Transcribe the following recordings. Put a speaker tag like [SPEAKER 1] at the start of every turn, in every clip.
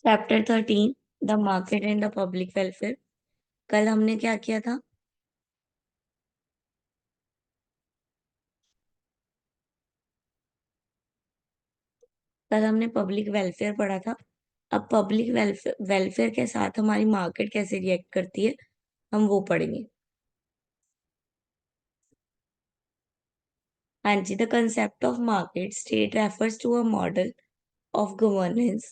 [SPEAKER 1] Chapter 13 the market and the public welfare. कल हमने क्या किया था? कल हमने पब्लिक वेलफेयर पढ़ा था। अब पब्लिक वेलफेयर वेलफेयर के साथ हमारी मार्केट कैसे रिएक्ट करती है, हम वो पढ़ेंगे। हाँ जी, the concept of market state refers to a model of governance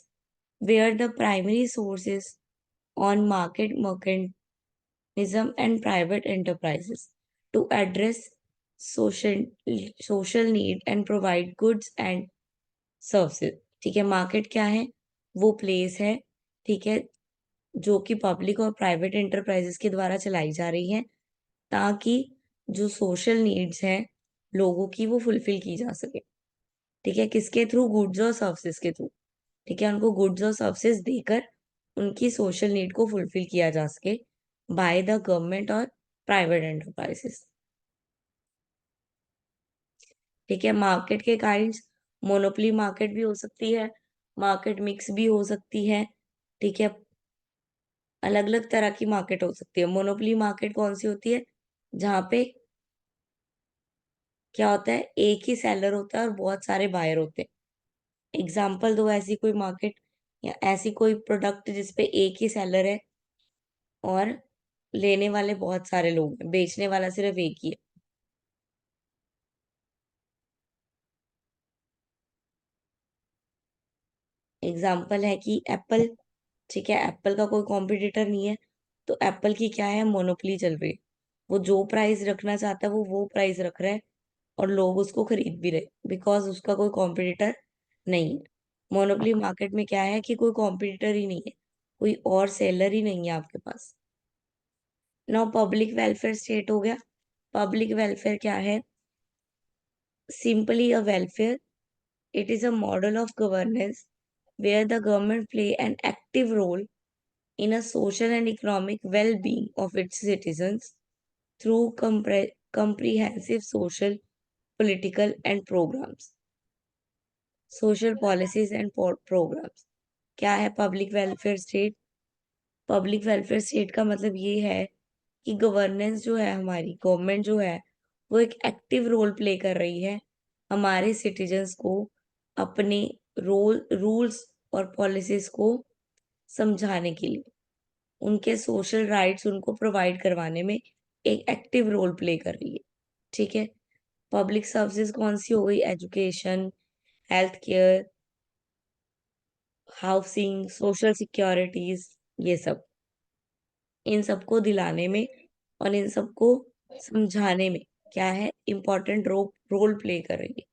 [SPEAKER 1] where the primary source is on market mechanism and private enterprises to address social social need and provide goods and services. ठीक है, market क्या है? वो place है, ठीक है, जो कि पब्लिक और प्राइवेट एंटरप्राइजेस के द्वारा चलाई जा रही है ताकि जो सोशल नीड्स हैं लोगों की वो फुलफिल की जा सके। ठीक है, किसके थ्रू? गुड्स और सर्विसेज के थ्रू। ठीक है, उनको गुड्स और सर्विसेज देकर उनकी सोशल नीड को फुलफिल किया जा सके बाय द गवर्नमेंट और प्राइवेट एंटरप्राइजेस। ठीक है, मार्केट के काइंड्स, मोनोपोली मार्केट भी हो सकती है, मार्केट मिक्स भी हो सकती है। ठीक है, अलग अलग तरह की मार्केट हो सकती है। मोनोपोली मार्केट कौन सी होती है? जहां पे क्या होता है, एक ही सेलर होता है और बहुत सारे बायर होते हैं। एग्जाम्पल दो ऐसी कोई मार्केट या ऐसी कोई प्रोडक्ट जिसपे एक ही सेलर है और लेने वाले बहुत सारे लोग हैं, बेचने वाला सिर्फ एक ही है। एग्जाम्पल है कि एप्पल। ठीक है, एप्पल का कोई कॉम्पिटिटर नहीं है, तो एप्पल की क्या है, मोनोपोली चल रही है। वो जो प्राइस रखना चाहता है वो प्राइस रख रहा है और लोग उसको खरीद भी रहे बिकॉज उसका कोई कॉम्पिटिटर नहीं है। मोनोपोली मार्केट में क्या है कि कोई कॉम्पिटिटर ही नहीं है, कोई और सेलर ही नहीं है आपके पास। नाउ पब्लिक वेलफेयर स्टेट हो गया। पब्लिक वेलफेयर क्या है? Simply a welfare, it is a model of governance where the government play an active role in a social and economic well-being of its citizens through comprehensive social, political and programs, social policies and programs। क्या है public welfare state? Public welfare state का मतलब ये है कि governance जो है, हमारी गवर्नमेंट जो है, वो एक एक्टिव रोल प्ले कर रही है हमारे सिटीजन्स को अपने रूल्स और पॉलिसीज को समझाने के लिए, उनके सोशल राइट्स उनको प्रोवाइड करवाने में एक एक्टिव रोल प्ले कर रही है। ठीक है, पब्लिक सर्विसेज कौन सी हो गई? Education, health care, housing, social securities, ये सब। इन सबको दिलाने में और इन सबको समझाने में क्या है, इम्पोर्टेंट रोल प्ले कर रही है।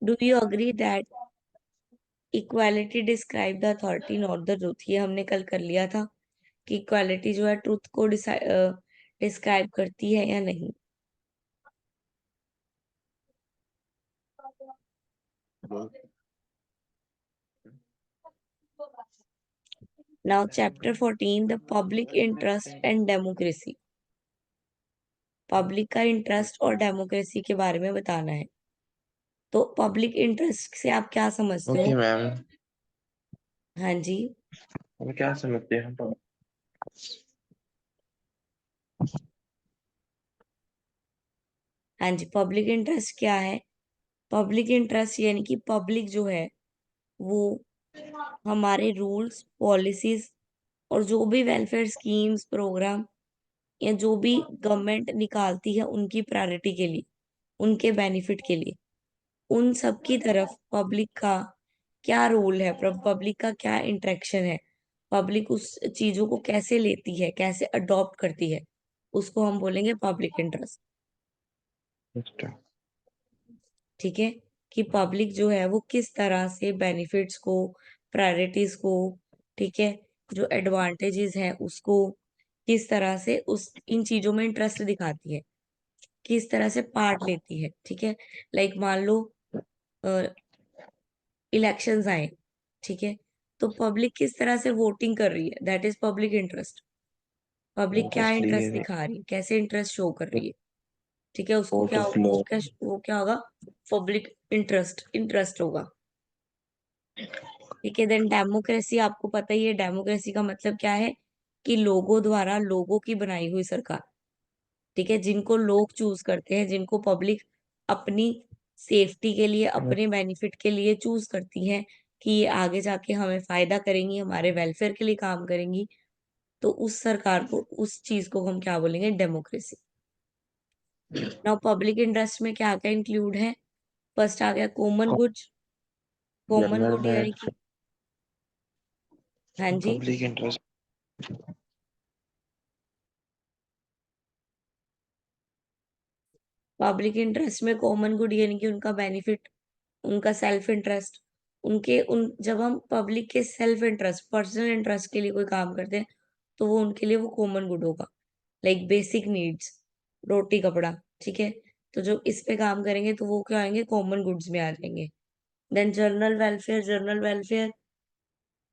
[SPEAKER 1] Do you agree that equality describe the authority not the truth? ये हमने कल कर लिया था कि इक्वालिटी जो है ट्रूथ को डिस्क्राइब करती है या नहीं। Now chapter 14 the public interest and democracy. Public का इंटरेस्ट और डेमोक्रेसी के बारे में बताना है। तो पब्लिक इंटरेस्ट से आप क्या समझते
[SPEAKER 2] ओके
[SPEAKER 1] हो?
[SPEAKER 2] मैम।
[SPEAKER 1] हाँ जी।
[SPEAKER 2] हम क्या समझते हैं?
[SPEAKER 1] हाँ जी, पब्लिक इंटरेस्ट क्या है? पब्लिक इंटरेस्ट यानी कि पब्लिक जो है वो हमारे रूल्स, पॉलिसीज और जो भी वेलफेयर स्कीम्स, प्रोग्राम या जो भी गवर्नमेंट निकालती है उनकी प्रायोरिटी के लिए, उनके बेनिफिट के लिए, उन सब की तरफ पब्लिक का क्या रोल है, पब्लिक का क्या इंटरेक्शन है, पब्लिक उस चीजों को कैसे लेती है, कैसे अडॉप्ट करती है, उसको हम बोलेंगे पब्लिक इंटरेस्ट।
[SPEAKER 2] अच्छा।
[SPEAKER 1] ठीक है, कि पब्लिक जो है वो किस तरह से बेनिफिट्स को, प्रायोरिटीज को, ठीक है, जो एडवांटेजेस हैं उसको किस तरह से उस इन चीजों में इंटरेस्ट दिखाती है, किस तरह से पार्ट लेती है। ठीक है, लाइक मान लो इलेक्शंस आए, ठीक है, तो पब्लिक किस तरह से वोटिंग कर रही है, that is public interest. Public क्या
[SPEAKER 2] इंटरेस्ट लिए
[SPEAKER 1] इंटरेस्ट दिखा रही है, कैसे इंटरेस्ट शो कर रही है। ठीक है, उसको
[SPEAKER 2] वोट
[SPEAKER 1] क्या,
[SPEAKER 2] ऑफ लो।
[SPEAKER 1] वो क्या होगा? पब्लिक इंटरेस्ट इंटरेस्ट होगा। ठीक है। देन डेमोक्रेसी, आपको पता ही है डेमोक्रेसी का मतलब क्या है, कि लोगों द्वारा लोगों की बनाई हुई सरकार। ठीक है, जिनको लोग चूज करते हैं, जिनको पब्लिक अपनी सेफ्टी के लिए, अपने बेनिफिट के लिए चूज करती है कि ये आगे जाके हमें फायदा करेंगी, हमारे वेलफेयर के लिए काम करेंगी, तो उस सरकार को, उस चीज को हम क्या बोलेंगे, डेमोक्रेसी। नाउ पब्लिक इंटरेस्ट में क्या क्या इंक्लूड है? फर्स्ट आ गया common goods. Common
[SPEAKER 2] general
[SPEAKER 1] good यानी
[SPEAKER 2] वेल्थ,
[SPEAKER 1] कि, हाँ जी,
[SPEAKER 2] पब्लिक इंटरेस्ट।
[SPEAKER 1] पब्लिक इंटरेस्ट में कॉमन गुड यानी कि उनका बेनिफिट, उनका सेल्फ इंटरेस्ट, उनके उन जब हम पब्लिक के सेल्फ इंटरेस्ट, पर्सनल इंटरेस्ट के लिए कोई काम करते हैं, तो वो उनके लिए वो कॉमन गुड होगा। लाइक बेसिक नीड्स, रोटी कपड़ा। ठीक है, तो जो इस पे काम करेंगे तो वो क्या आएंगे, कॉमन गुड्स में आ जाएंगे। Then general welfare, general welfare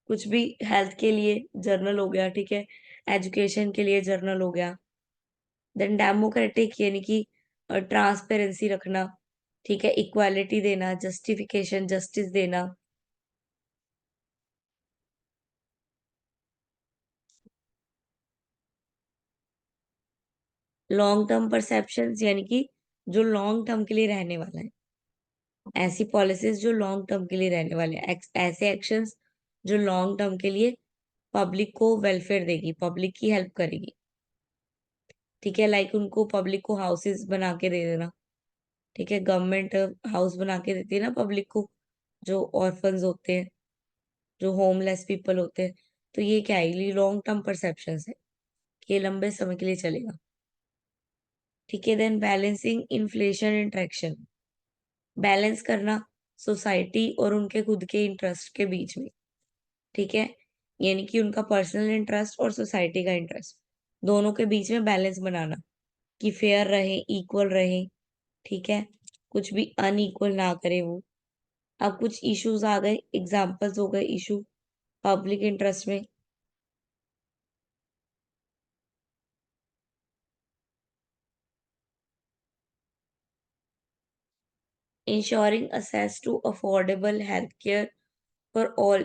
[SPEAKER 1] कुछ भी, हेल्थ के लिए जर्नल हो गया, ठीक है, एजुकेशन के लिए जर्नल हो गया। देन डेमोक्रेटिक यानी कि ट्रांसपेरेंसी रखना, ठीक है, इक्वालिटी देना, जस्टिफिकेशन, जस्टिस देना। लॉन्ग टर्म परसेप्शन यानी कि जो लॉन्ग टर्म के लिए रहने वाला है, ऐसी पॉलिसीज जो लॉन्ग टर्म के लिए रहने वाले हैं, ऐसे एक्शंस जो लॉन्ग टर्म के लिए पब्लिक को वेलफेयर देगी, पब्लिक की हेल्प करेगी। ठीक है, लाइक उनको पब्लिक को हाउसेस बना के दे देना। ठीक है, गवर्नमेंट हाउस बना के देती है ना पब्लिक को, जो ऑर्फन्स होते हैं, जो होमलेस पीपल होते हैं। तो ये क्या है, ये लॉन्ग टर्म परसेप्शन है, कि ये लंबे समय के लिए चलेगा। ठीक है, then balancing inflation interaction, balance करना सोसाइटी और उनके खुद के इंटरेस्ट के बीच में। ठीक है, यानी कि उनका पर्सनल इंटरेस्ट और सोसाइटी का इंटरेस्ट, दोनों के बीच में बैलेंस बनाना, कि फेयर रहे, इक्वल रहे। ठीक है, कुछ भी अनइक्वल ना करे वो। अब कुछ इश्यूज आ गए, एग्जाम्पल्स हो गए इशू पब्लिक इंटरेस्ट में। Ensuring access to affordable health care for all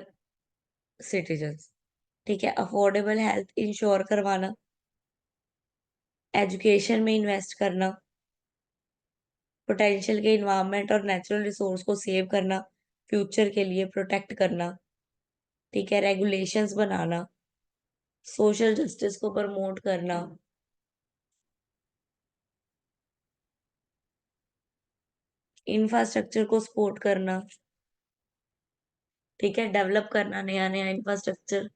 [SPEAKER 1] citizens। ठीक है, अफोर्डेबल हेल्थ इंश्योर करवाना, एजुकेशन में इन्वेस्ट करना, पोटेंशियल के इन्वायरमेंट और नेचुरल रिसोर्स को सेव करना, फ्यूचर के लिए प्रोटेक्ट करना। ठीक है, रेगुलेशंस बनाना, सोशल जस्टिस को प्रमोट करना, इंफ्रास्ट्रक्चर को सपोर्ट करना। ठीक है, डेवलप करना नया नया इंफ्रास्ट्रक्चर।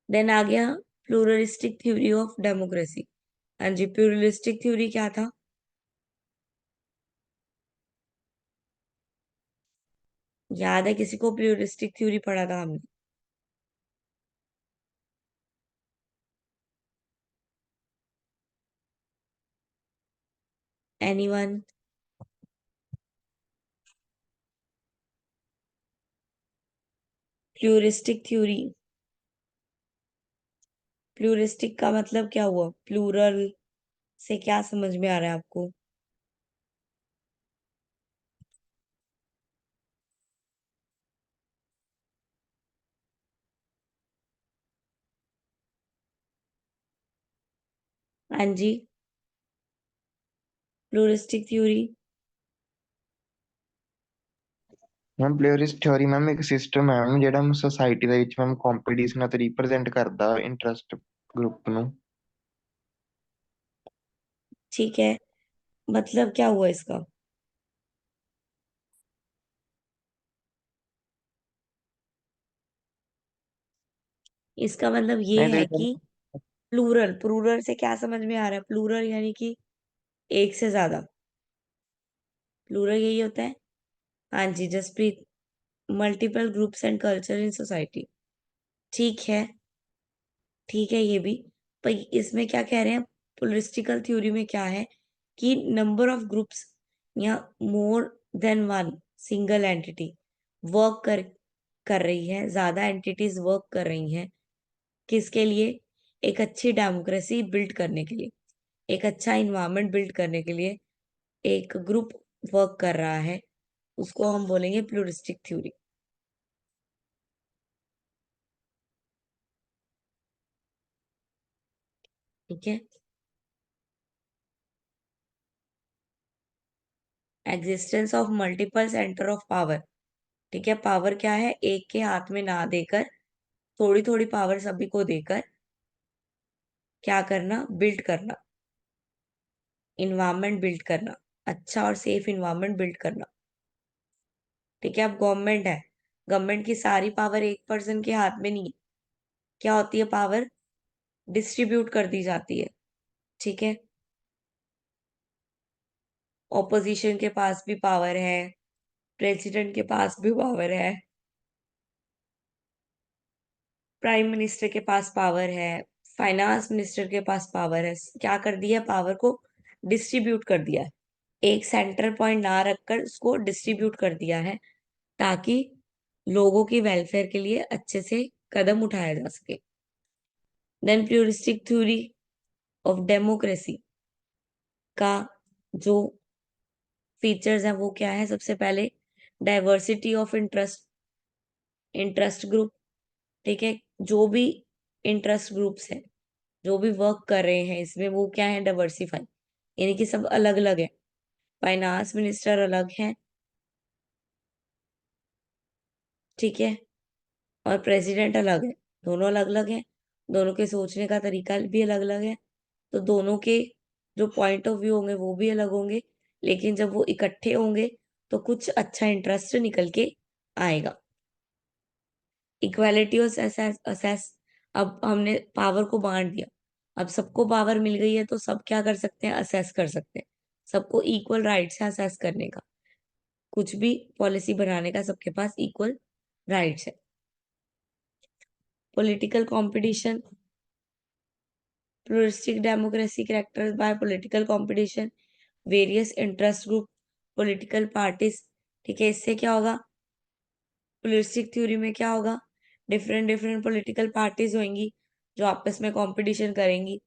[SPEAKER 1] देन आ गया प्लूरलिस्टिक थ्योरी ऑफ डेमोक्रेसी। हाँ जी, प्लूरलिस्टिक थ्योरी क्या था? याद है किसी को प्लूरलिस्टिक थ्योरी पढ़ा था हमने? एनीवन? प्लूरिस्टिक थ्योरी, प्लूरिस्टिक का मतलब क्या हुआ, प्लूरल से क्या समझ में आ रहा है आपको? हाँ जी, pluralistic theory.
[SPEAKER 2] Ma'am प्लेयरिस्ट theory ma'am एक सिस्टम है मैम ਜਿਹੜਾ ਸੋਸਾਇਟੀ ਦੇ ਵਿੱਚ ਮੈਮ ਕੰਪੀਟੀਸ਼ਨ ਅਤੇ ਰਿਪਰੈਜ਼ੈਂਟ ਕਰਦਾ ਇੰਟਰਸਟ ਗਰੁੱਪ ਨੂੰ।
[SPEAKER 1] ठीक है, मतलब क्या हुआ इसका? इसका मतलब ये
[SPEAKER 2] ਨਹੀਂ
[SPEAKER 1] है
[SPEAKER 2] ਤੇ
[SPEAKER 1] कि प्लूरल, प्लूरल से क्या समझ में आ रहा है, प्लूरल यानी कि एक से ज्यादा, प्लूरल यही होता है। हाँ जी Jaspreet, multiple groups and culture in society. ठीक है, ठीक है ये भी। पर इसमें क्या कह रहे हैं, पोलिस्टिकल थ्योरी में क्या है, कि नंबर ऑफ ग्रुप्स या more than one single entity work कर कर रही है, ज्यादा एंटिटीज वर्क कर रही हैं, किसके लिए, एक अच्छी डेमोक्रेसी बिल्ड करने के लिए, एक अच्छा इन्वायरमेंट बिल्ड करने के लिए एक ग्रुप वर्क कर रहा है, उसको हम बोलेंगे प्लूरिस्टिक थ्योरी। ठीक है। Existence of multiple centre of power. ठीक है, पावर क्या है, एक के हाथ में ना देकर थोड़ी थोड़ी पावर सभी को देकर क्या करना, बिल्ड करना, इन्वायरमेंट बिल्ड करना, अच्छा और सेफ इन्वायरमेंट बिल्ड करना। ठीक है, अब गवर्नमेंट है, गवर्नमेंट की सारी पावर एक पर्सन के हाथ में नहीं है। क्या होती है, पावर डिस्ट्रीब्यूट कर दी जाती है। ठीक है, ऑपोजिशन के पास भी पावर है, प्रेसिडेंट के पास भी पावर है, प्राइम मिनिस्टर के पास पावर है, फाइनेंस मिनिस्टर के पास पावर है। क्या कर दिया, पावर को डिस्ट्रीब्यूट कर दिया है, एक सेंटर पॉइंट ना रखकर उसको डिस्ट्रीब्यूट कर दिया है, ताकि लोगों की वेलफेयर के लिए अच्छे से कदम उठाया जा सके। Then pluralistic theory of democracy का जो फीचर्स हैं वो क्या है, सबसे पहले डाइवर्सिटी ऑफ इंटरेस्ट ग्रुप। ठीक है, जो भी इंटरेस्ट ग्रुप्स हैं, जो भी वर्क कर रहे हैं इसमें, वो क्या है, डाइवर्सिफाई, यानी कि सब अलग अलग है। फाइनेंस मिनिस्टर अलग है, ठीक है, और प्रेसिडेंट अलग है, दोनों अलग अलग है, दोनों के सोचने का तरीका भी अलग अलग है, तो दोनों के जो पॉइंट ऑफ व्यू होंगे वो भी अलग होंगे, लेकिन जब वो इकट्ठे होंगे तो कुछ अच्छा इंटरेस्ट निकल के आएगा। इक्वालिटी ऑफ असेस, अब हमने पावर को बांट दिया, अब सबको पावर मिल गई है तो सब क्या कर सकते हैं, असेस कर सकते हैं, सबको इक्वल राइट्स है असेस करने का, कुछ भी पॉलिसी बनाने का सबके पास इक्वल राइट्स है। Political competition, pluralistic democracy characterized by political competition, various interest group, political parties. ठीक है, इससे क्या होगा, प्लूरिस्टिक थ्योरी में क्या होगा, डिफरेंट डिफरेंट पॉलिटिकल पार्टीज होंगी जो आपस में कंपटीशन करेंगी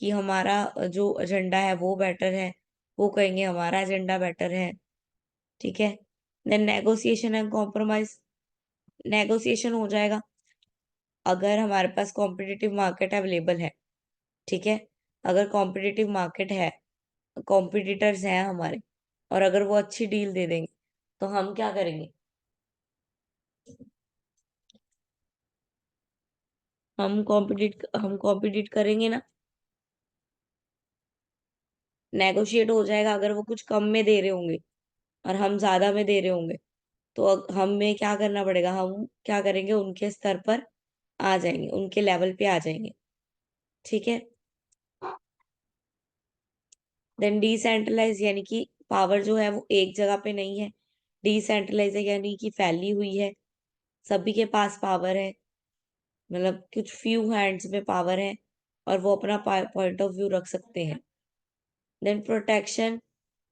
[SPEAKER 1] कि हमारा जो एजेंडा है वो बेटर है, वो कहेंगे हमारा एजेंडा बेटर है। ठीक है, then negotiation and compromise, negotiation हो जाएगा अगर हमारे पास कॉम्पिटिटिव मार्केट अवेलेबल है। ठीक है, अगर कॉम्पिटिटिव मार्केट है, कॉम्पिटिटर्स हैं हमारे, और अगर वो अच्छी डील दे देंगे तो हम क्या करेंगे, हम कॉम्पिटिट करेंगे ना। नेगोशिएट हो जाएगा अगर वो कुछ कम में दे रहे होंगे और हम ज्यादा में दे रहे होंगे, तो हमें क्या करना पड़ेगा, हम क्या करेंगे, उनके स्तर पर आ जाएंगे, उनके लेवल पे आ जाएंगे। ठीक है, देन डिसेंट्रलाइज, यानी कि पावर जो है वो एक जगह पे नहीं है, डिसेंट्रलाइज है यानी कि फैली हुई है, सभी के पास पावर है, मतलब कुछ फ्यू हैंड्स में पावर है और वो अपना पॉइंट ऑफ व्यू रख सकते हैं। Then protection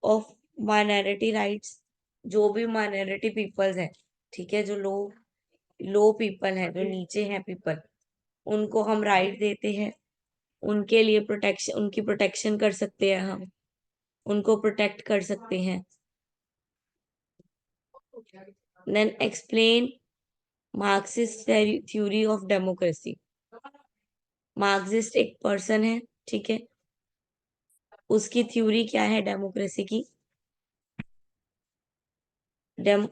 [SPEAKER 1] of minority rights, जो भी माइनॉरिटी पीपल्स हैं, ठीक है, जो लो लो पीपल हैं, जो नीचे हैं पीपल, उनको हम राइट देते हैं, उनके लिए प्रोटेक्शन, उनकी प्रोटेक्शन कर सकते हैं हम, उनको प्रोटेक्ट कर सकते हैं। Then explain Marxist theory of democracy. Marxist एक पर्सन है, ठीक है, उसकी थ्योरी क्या है डेमोक्रेसी की, dem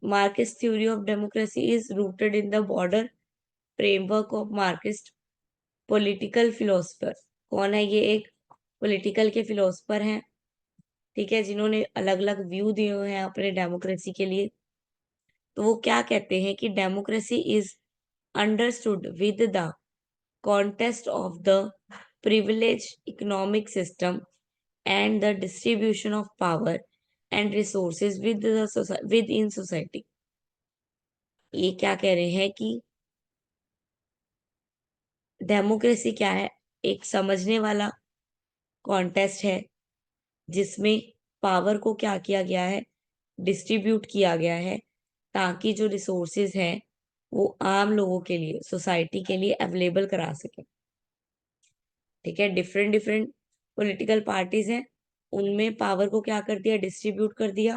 [SPEAKER 1] Marxist theory of democracy is rooted in the border framework of Marxist political philosopher. कौन है ये, एक पॉलिटिकल के फिलोसफर हैं, ठीक है, जिन्होंने अलग अलग व्यू दिए हुए हैं अपने डेमोक्रेसी के लिए। तो वो क्या कहते हैं कि democracy is understood with the contest of the privilege economic system and the distribution of power and resources with in society. ये क्या कह रहे हैं कि डेमोक्रेसी क्या है, एक समझने वाला कॉन्टेस्ट है जिसमें पावर को क्या किया गया है, डिस्ट्रीब्यूट किया गया है, ताकि जो रिसोर्सेज हैं वो आम लोगों के लिए, सोसाइटी के लिए अवेलेबल करा सके। ठीक है, डिफरेंट डिफरेंट पॉलिटिकल पार्टीज हैं, उनमें पावर को क्या कर दिया, डिस्ट्रीब्यूट कर दिया,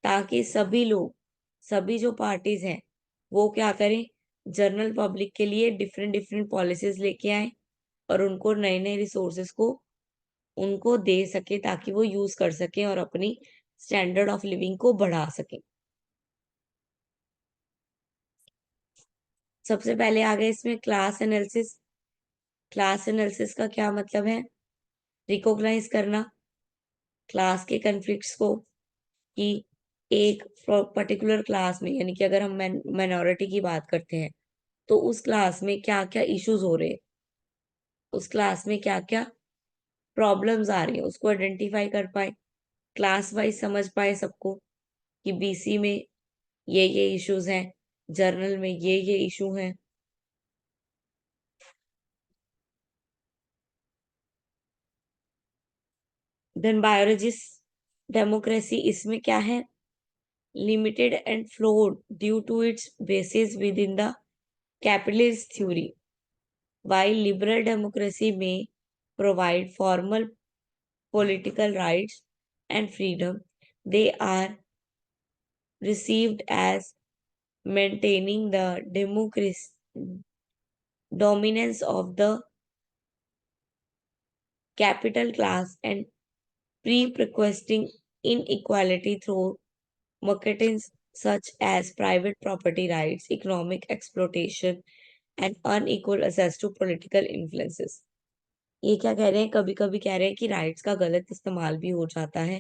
[SPEAKER 1] ताकि सभी लोग, सभी जो पार्टीज हैं वो क्या करें, जनरल पब्लिक के लिए डिफरेंट डिफरेंट पॉलिसीज लेके आए और उनको नए नए रिसोर्सेज को उनको दे सके, ताकि वो यूज कर सकें और अपनी स्टैंडर्ड ऑफ लिविंग को बढ़ा सकें। सबसे पहले आ गए इसमें क्लास एनालिसिस। क्लास एनालिसिस का क्या मतलब है, रिकॉग्नाइज करना क्लास के कन्फ्लिक्ट्स को, कि एक पर्टिकुलर क्लास में, यानी कि अगर हम माइनॉरिटी की बात करते हैं तो उस क्लास में क्या क्या इश्यूज हो रहे हैं, उस क्लास में क्या क्या प्रॉब्लम्स आ रही है, उसको आइडेंटिफाई कर पाए, क्लास वाइज समझ पाए सबको, कि बीसी में ये इश्यूज हैं, जर्नल में ये इशू हैं। देन बायोलॉजिस्ट डेमोक्रेसी, इसमें क्या है, limited and flawed due to its basis within the capitalist theory, while liberal democracy may provide formal political rights and freedom, they are received as maintaining the democracy dominance of the capital class and pre-requesting inequality through mechanisms such as private property rights, economic exploitation, and unequal access to political influences. ये क्या कह रहे हैं, कभी कभी कह रहे हैं कि राइट्स का गलत इस्तेमाल भी हो जाता है,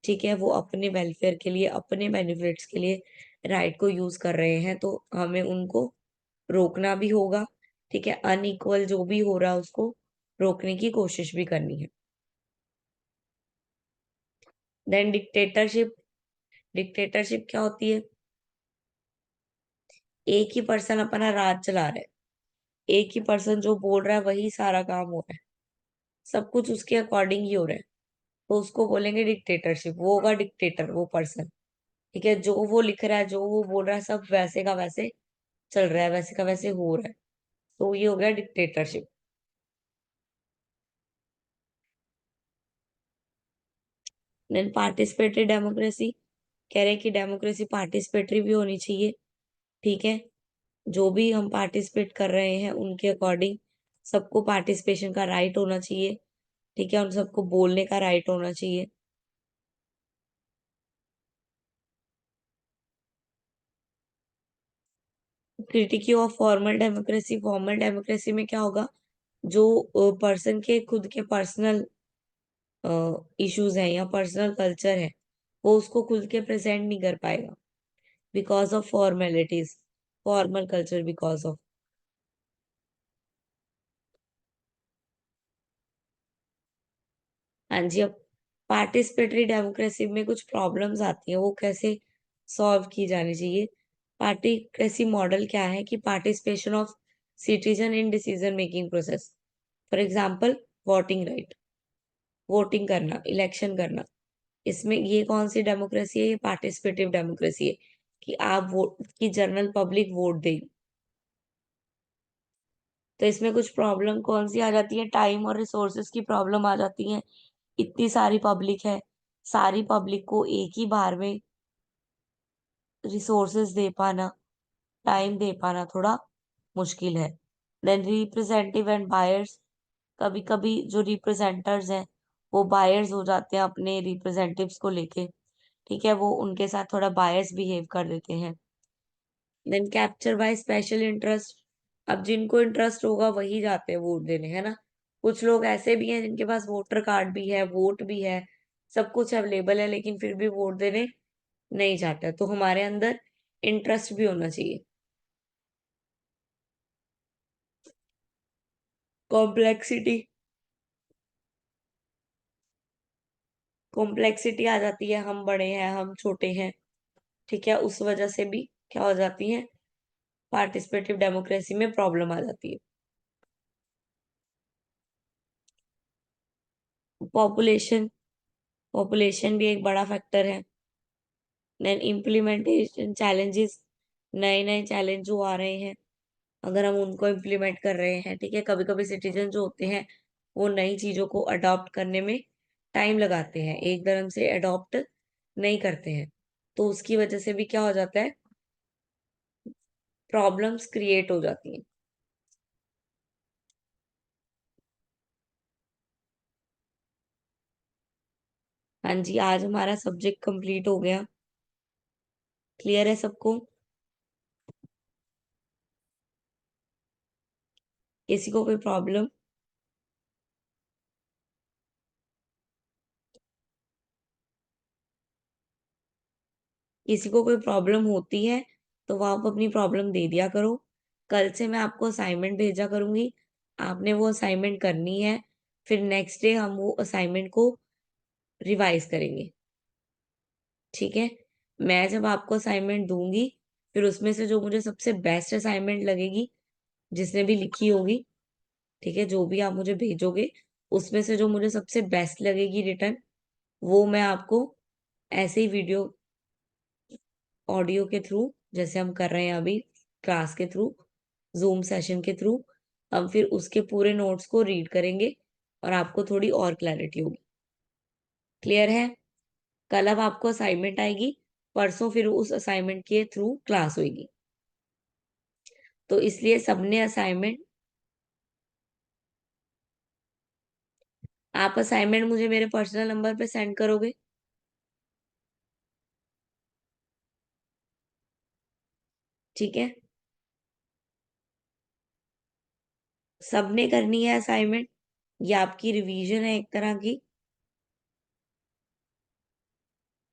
[SPEAKER 1] ठीक है, वो अपने वेलफेयर के लिए, अपने बेनिफिट्स के लिए राइट को यूज कर रहे हैं, तो हमें उनको रोकना भी होगा, ठीक है, अनइक्वल जो भी हो रहा है उसको रोकने की कोशिश भी करनी है। देन डिक्टेटरशिप, डिक्टेटरशिप क्या होती है, एक ही पर्सन अपना राज चला रहा है, एक ही पर्सन जो बोल रहा है वही सारा काम हो रहा है, सब कुछ उसके अकॉर्डिंग ही हो रहा है, तो उसको बोलेंगे डिक्टेटरशिप, वो होगा डिक्टेटर वो पर्सन, ठीक है, जो वो लिख रहा है, जो वो बोल रहा है, सब वैसे का वैसे चल रहा है, वैसे का वैसे हो रहा है, तो ये हो गया डिक्टेटरशिप। देन पार्टिसिपेटरी डेमोक्रेसी, कह रहे हैं कि डेमोक्रेसी पार्टिसिपेटरी भी होनी चाहिए, ठीक है, जो भी हम पार्टिसिपेट कर रहे हैं उनके अकॉर्डिंग सबको पार्टिसिपेशन का राइट होना चाहिए, ठीक है, उन सबको बोलने का राइट होना चाहिए। Critique of formal democracy, formal democracy में क्या होगा, जो पर्सन के खुद के पर्सनल इश्यूज हैं या पर्सनल कल्चर है, वो उसको खुल के प्रेजेंट नहीं कर पाएगा, because of formalities, formal culture, because of. हाँ जी, अब पार्टिसिपेटरी डेमोक्रेसी में कुछ प्रॉब्लम्स आती हैं, वो कैसे सॉल्व की जानी चाहिए। पार्टिसिपेसी मॉडल क्या है, कि participation of citizen in decision making process, for example voting right, voting करना, इलेक्शन करना, इसमें ये कौन सी डेमोक्रेसी है, ये पार्टिसिपेटिव डेमोक्रेसी है, कि आप वोट की जनरल पब्लिक वोट देगी। तो इसमें कुछ प्रॉब्लम कौन सी आ जाती है, टाइम और रिसोर्सेज की प्रॉब्लम आ जाती है, इतनी सारी पब्लिक है, सारी पब्लिक को एक ही बार में रिसोर्सेज दे पाना, टाइम दे पाना थोड़ा मुश्किल है। देन रिप्रेजेंटेटिव एंड बायर्स, कभी कभी जो रिप्रेजेंटर्स हैं वो बायर्स हो जाते हैं अपने रिप्रेजेंटेटिव्स को लेके, ठीक है, वो उनके साथ थोड़ा बायर्स बिहेव कर देते हैं। Then capture by special interest, अब जिनको इंटरेस्ट होगा वही जाते हैं वोट देने, है ना, कुछ लोग ऐसे भी हैं जिनके पास वोटर कार्ड भी है, वोट भी है, सब कुछ अवेलेबल है, लेकिन फिर भी वोट देने नहीं जाता, तो हमारे अंदर इंटरेस्ट भी होना चाहिए। कॉम्प्लेक्सिटी, कॉम्प्लेक्सिटी आ जाती है, हम बड़े हैं, हम छोटे हैं, ठीक है, उस वजह से भी क्या हो जाती है, पार्टिसिपेटिव डेमोक्रेसी में प्रॉब्लम आ जाती है। पॉपुलेशन, पॉपुलेशन भी एक बड़ा फैक्टर है। देन इम्प्लीमेंटेशन चैलेंजेस, नए नए चैलेंज जो आ रहे हैं, अगर हम उनको इम्प्लीमेंट कर रहे हैं, ठीक है। कभी कभी सिटीजन जो होते हैं वो नई चीजों को अडॉप्ट करने में टाइम लगाते हैं, एकदम से अडॉप्ट नहीं करते हैं, तो उसकी वजह से भी क्या हो जाता है, प्रॉब्लम्स क्रिएट हो जाती हैं। हाँ जी, आज हमारा सब्जेक्ट कंप्लीट हो गया। क्लियर है सबको? किसी को कोई प्रॉब्लम? किसी को कोई प्रॉब्लम होती है तो वो आप अपनी प्रॉब्लम दे दिया करो। कल से मैं आपको असाइनमेंट भेजा करूंगी, आपने वो असाइनमेंट करनी है। फिर नेक्स्ट डे हम वो असाइनमेंट को रिवाइज करेंगे, ठीक है। मैं जब आपको असाइनमेंट दूंगी, फिर उसमें से जो मुझे सबसे बेस्ट असाइनमेंट लगेगी, जिसने भी लिखी होगी, ठीक है, जो भी आप मुझे भेजोगे, उसमें से जो मुझे सबसे बेस्ट लगेगी रिटर्न, वो मैं आपको ऐसे ही वीडियो ऑडियो के थ्रू, जैसे हम कर रहे हैं अभी क्लास के थ्रू, जूम सेशन के थ्रू, हम फिर उसके पूरे नोट्स को रीड करेंगे और आपको थोड़ी और क्लैरिटी होगी। क्लियर है? कल अब आपको असाइनमेंट आएगी, परसों फिर उस असाइनमेंट के थ्रू क्लास होगी। तो इसलिए सबने असाइनमेंट, आप असाइनमेंट मुझे मेरे पर्सनल नंबर पे सेंड करोगे, ठीक है। सबने करनी है असाइनमेंट, ये आपकी रिवीजन है एक तरह की।